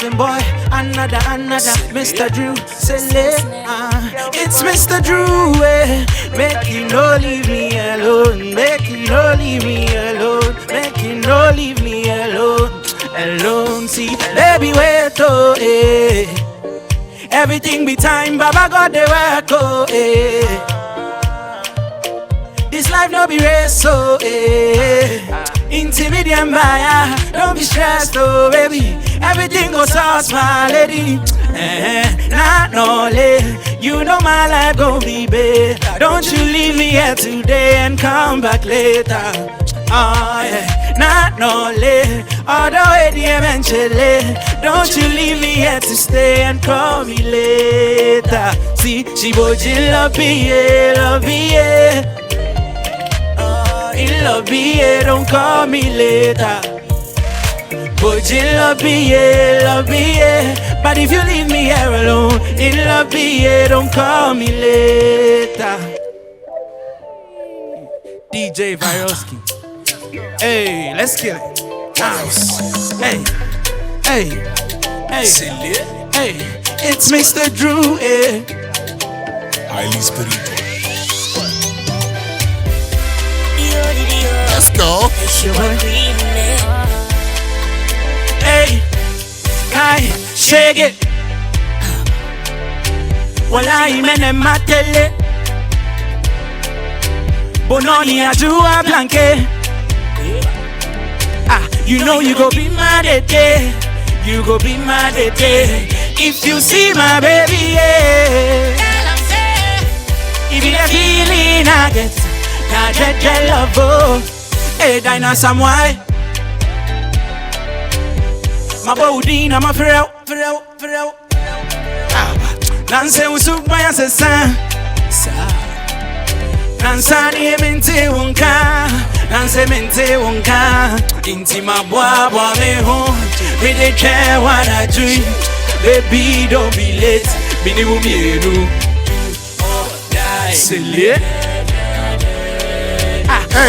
same boy, another, Mr. Drew, it's Mr. Drew, make you no leave me alone, make you no leave me alone, make you no leave me alone, see, baby, wait, oh, everything be time, Baba got the work, oh, this life no be race, so intimidate buyer, don't be stressed, oh baby. Everything goes out, my lady. Not only you know my life gon' be better. Don't you leave me here today and come back later. Oh yeah, not only although it eventually. Don't you leave me here to stay and call me later. See, she boji love me, yeah. In love me, don't call me later. But in love me, but if you leave me here alone, in love me, don't call me later. DJ Viroski, hey, let's get it. House, hey, it's Mr. Drew, Highly spiritual. Let's go. Hey, kai, shake it. Wallahi mene matele. Bononi ajua blanke. You know you go be my day. You go be my day. If you see my baby, yeah. If you the feeling I get, na jeje love, oh. Hey, Dinah, some why? My body, I'm a frill. Nancy was soup by a son. Nansani mente wonka, Nancy mente wonka. Intima boa me home. We dey care what I dream. Baby, don't be late. Bini wumienu. Oh, die. Silly. Hey,